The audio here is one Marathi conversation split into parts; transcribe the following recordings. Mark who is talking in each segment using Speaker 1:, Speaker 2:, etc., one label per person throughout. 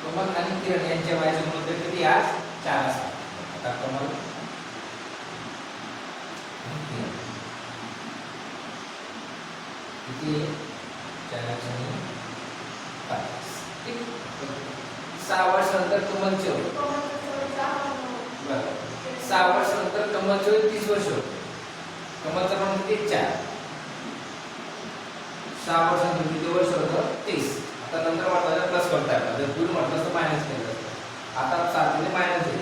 Speaker 1: कमल आणि किरण यांच्या वयाचे गुणोत्तर किती आज 4 असतात. आता कमल किती 4 आणि 5. ठीक. 6 वर्षानंतर कमलचे होय. बरं. 6 वर्षानंतर कमलचे होय 30 वर्ष होते. कमलचा क्रमांक किती 4. 6 वर्षानंतर किती वर्ष होतं 30. आता नंतर वाटलं प्लस करता येतं. जर दूर म्हटलं तर मायनस केलं असतं. आता 7 मध्ये मायनस आहे.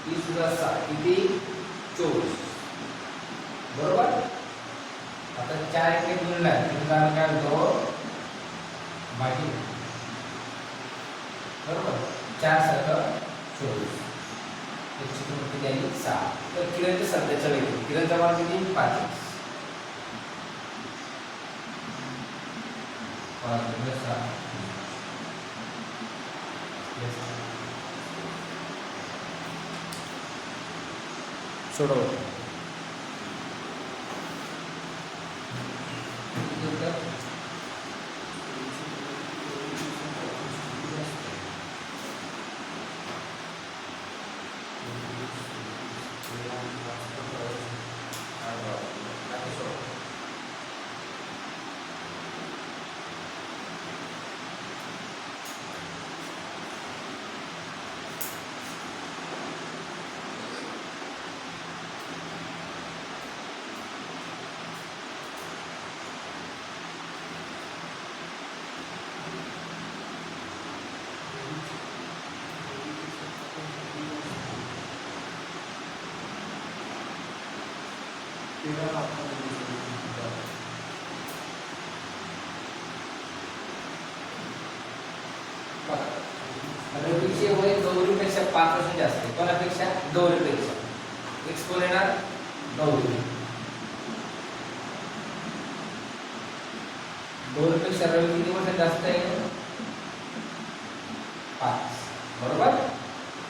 Speaker 1: 30 + 6 किती 24. बरोबर. आता 4 1 ने गुणला गुणला काय होतो बाकी. बरोबर. 4 × 7 = 24. याची किंमत किती आहे 6. तर किरणच्या सध्याच्या वेळी किरणचा मान किती 5. 5 × 6 सोडव. रवीचे वय गौरीपेक्षा 5 वर्ष जास्त आहे. कोणापेक्षा? गौरीपेक्षा. एक्सपोन येणार गौरी. गौरीपेक्षा रवी किती वर्ष जास्त आहे 5. बरोबर.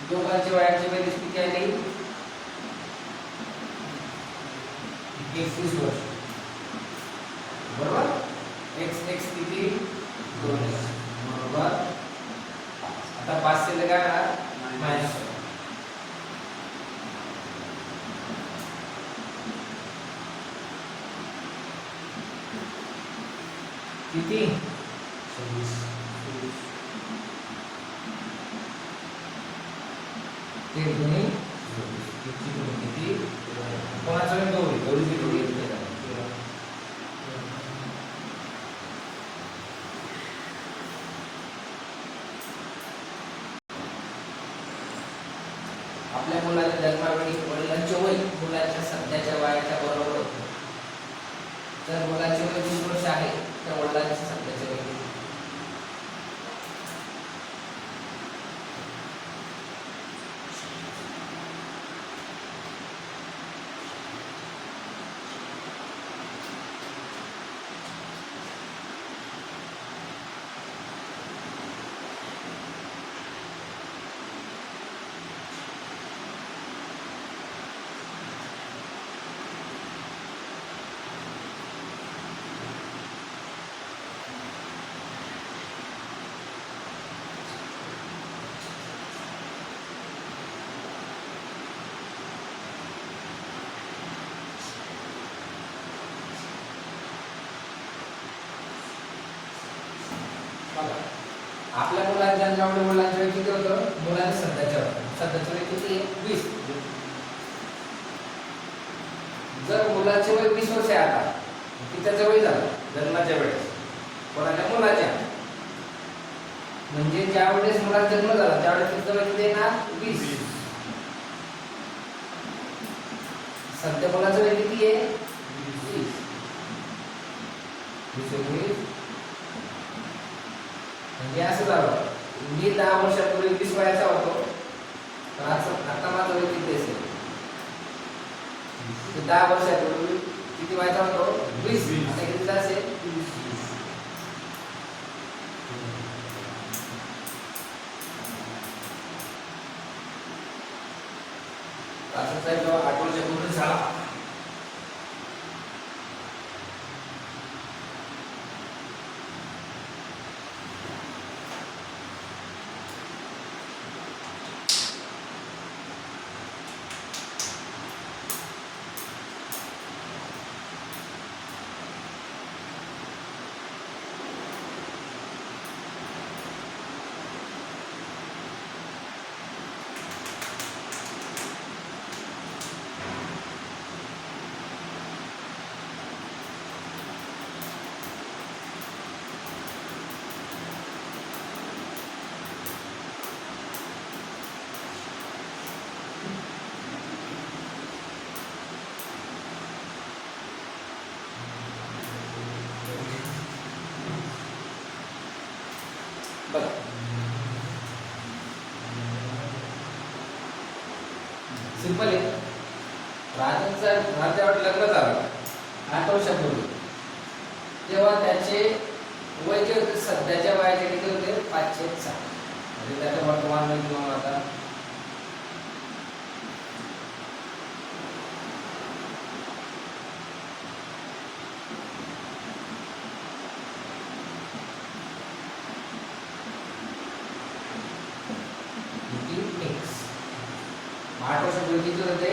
Speaker 1: दोघांचे वयाचे बेरीज किती आहे 21 वर्ष. बरोबर. x x किती 2x. बरोबर. आता 5 से काय होणार मायनस. किती 26. ते दोन्ही किती कोणाचा गौरी गौरी किती आपल्या मुलाच्या जन्मावेळी वडिलांचे वय मुलाच्या सध्याच्या वयाच्या बरोबर होते. जर मुलाचे वय 20 वर्ष आहे तर वडिलांचे सध्याचे वय आपल्या मुलांच्या जन्मावेळी मुलांचे वय किती होतं? मुलांच्या सध्याचे वय किती आहे 20. जर मुलाचे वय 20 वर्ष आहे आता किती त्याचं वय झालं जन्माच्या वेळेस कोणाच्या मुलाच्या म्हणजे ज्या वेळेस मुलाचा जन्म झाला त्यावेळेस त्याचं वय किती येणार 20. सध्या मुलाचं वय किती आहे 20. म्हणजे असं झालं मी 10 वर्षापूर्वी 20 वयाचा होतो तर आता माझं वय किती असेल 10 वर्षापूर्वी किती वयाचा होतो 20. आता किती असेल 20. तासाचा जेव्हा 8 वर्षापूर्वी झाला सिंपल आहे. राज्यावर लग्न झालं 8 वर्षापूर्वी, तेव्हा त्याचे वय जे होते सध्याच्या वयाचे किती होते 506, म्हणजे त्याचं वर्तमान वय किंवा आता आठ वर्षापूर्वी किती होते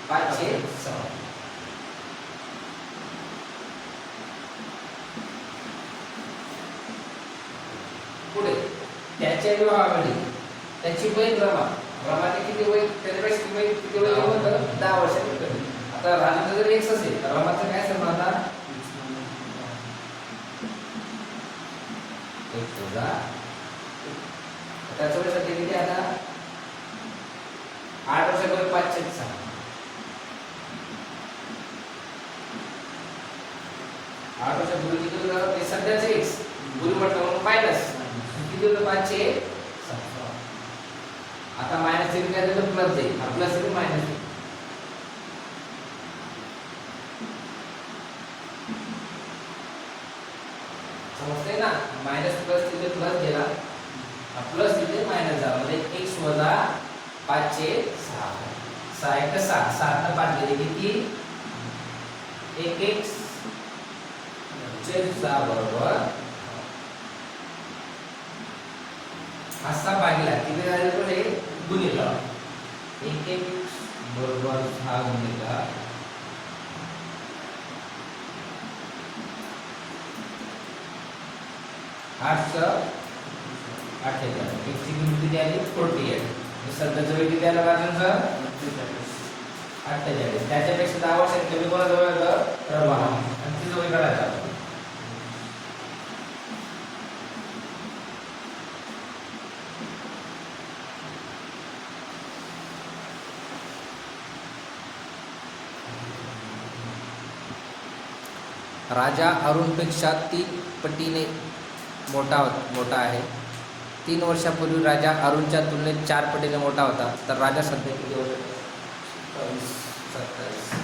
Speaker 1: 506. पुढे त्याच्या विवाहामध्ये त्याची बहीण रमाचे किती वय, त्याच्यापेक्षा वय किती वय होतं 10 वर्षांनी कमी. आता राजाचं जर एक्स असेल तर रमाचं काय असेल आता त्याचं वय सध्या किती आता 8 वर्षापूर्वी 506. 8 वर्षापूर्वी किती होतं ते सध्याचे एक्स पूर्वी म्हटलं म्हणून मायनस किती होतं 506. आता मायनस केली काय तर प्लस जाईल, प्लस केली मायनस जाईल. समजतंय ना, मायनस प्लस तिथे प्लस गेला, प्लस तिथे मायनस झाला, म्हणजे x वजा 506. 6 1 6, 7 ने 5 गेले किती 1x छेद 6 बरोबर असा भागिला किती झाले पुढे गुणिला 1x बरोबर 6 गुणिला 8 × 48, x ची किंमत किती आली 48. सध्याचं वय किती आलं राजांचं 48. त्याच्यापेक्षा 10 वर्षांनी कमी कोणा जवळ येतं रमा, आणि ती जवळ काढायचा. राजा अरुणपेक्षा 3 पटीने मोठा आहे. 3 वर्षापूर्वी राजा अरुणच्या तुलनेत 4 पटीने मोठा होता, तर राजा सध्या किती होता 27.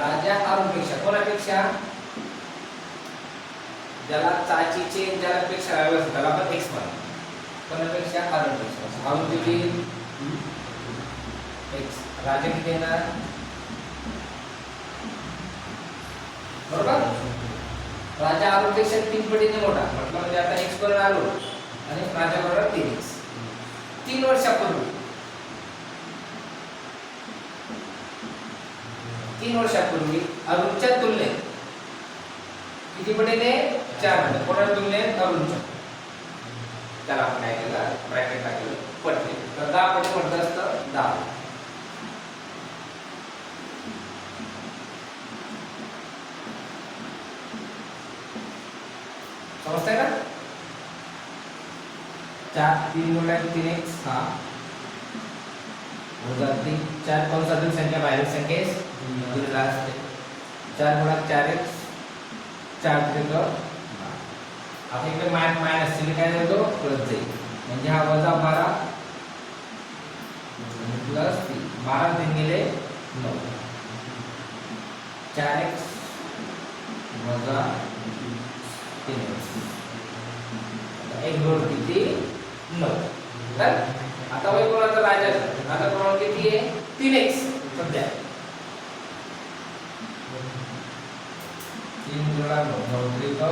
Speaker 1: राजा अरुणपेक्षा कोणापेक्षा, ज्याला चाचीचे ज्याला पेक्षा व्यवस्थित त्याला आपण x म्हणू, कोणापेक्षा अरुणपेक्षा. अरुण किती x, राजा किती येणार बरोबर. राजा अरुणपेक्षा 3 पटीने मोठा म्हटलं म्हणजे आता x बरोबर आलो आणि राजा बरोबर 3x. 3 वर्षापूर्वी 3 वर्षापूर्वी अरुणच्या तुलनेत किती पटीने 4 पटीने, कोणाच्या तुलनेत अरुणच्या, त्याला आपण काय केलं ब्रॅकेट टाकलं पटले, तर 10 पटी म्हटलं असतं 10. समजतंय का. 4 3 गुणिले 3x 6 वजा 3 4 कंसातील संख्या बाहेरील संख्येस गुणिला असते. 4 गुणिले 4x 4 त्रिक. आता इकडे मायनस चिन्ह काय देतो प्लस जाईल, म्हणजे हा वजा 12 प्लस 3, 12 3 गेले 9. 4x वजा 3x, एक जोड किती 9. तर आता वय कोणाचं राजाचं, आता प्रमाण किती आहे 3x सध्या 3 गुणिले 9 त्रिक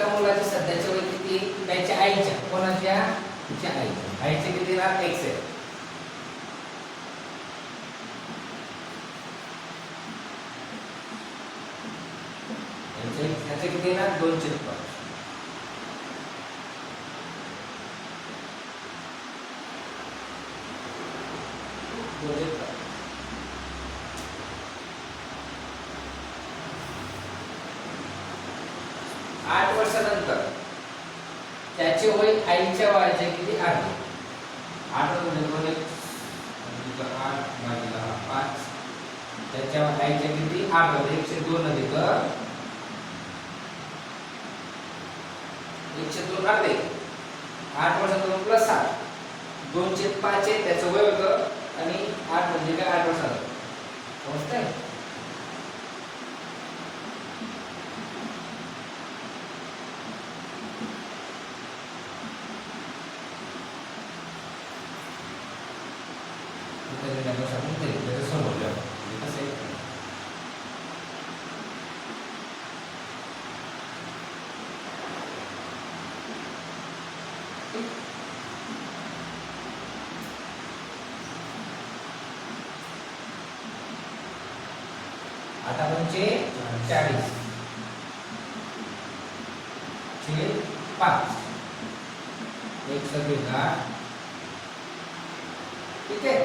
Speaker 1: एका मुलाचे सध्याचे वय किती त्याच्या आईच्या कोणाच्या तिच्या आईच्या आईचे किती ना x आहे याचे किती ना 2/5 8 वर्षानंतर त्याचे वय आईच्या वयाचे किती अर्धे 8 म्हणजे 8 भागिले 5 त्याच्या आईच्या किती अर्धे 102 अधिक 102 अर्धे 8 वर्षानंतर प्लस 7 2/5 आहे त्याचं वय होतं आणि 8 म्हणजे काय 8 वर्षानंतर समजतंय आता म्हणजे 40 छेद 5 एक सगळीला ठीक आहे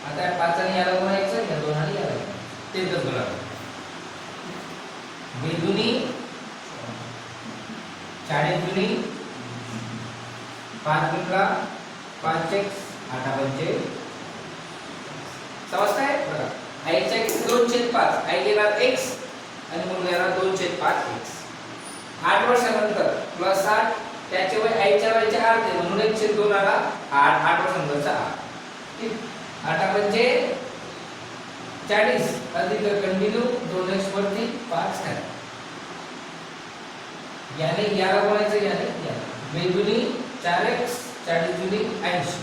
Speaker 1: आता 5 आणि याला गुणायचं या 2 आणि याला ते तर गुणा बेदुनी 40 दुनी 5 गुणला 5x 8 म्हणजे समजताय बघा आईच्या 2/5 आई घेणार x आणि मुलगा घेणार 2/5x 8 वर्षानंतर प्लस 8 त्याचे वय आईच्या वयाचे अर्धे म्हणून 1/2 आला 8 वर्षानंतरचा 8 ठीक 8 म्हणजे 40 अधिक कंटिन्यू 2x वरती 5 आहे याने याला बोलायचं याने याला बेदुनी 4x 40 दुनी 80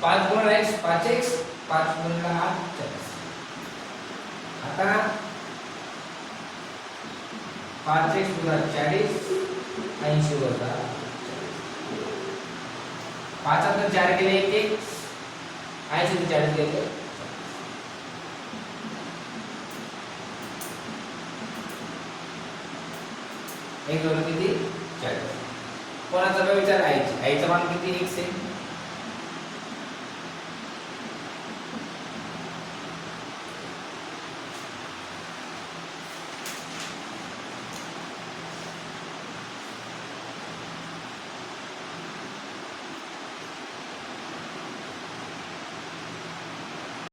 Speaker 1: 5 गुणिले x 5x 5 गुणिले 8 40 आता 5x गुणा 40 80 वजा 5 आता 4 गेले 1x 80 ते 40 गेले एक दोन किती 40 कोणाचा विचार आईचा मान किती x आहे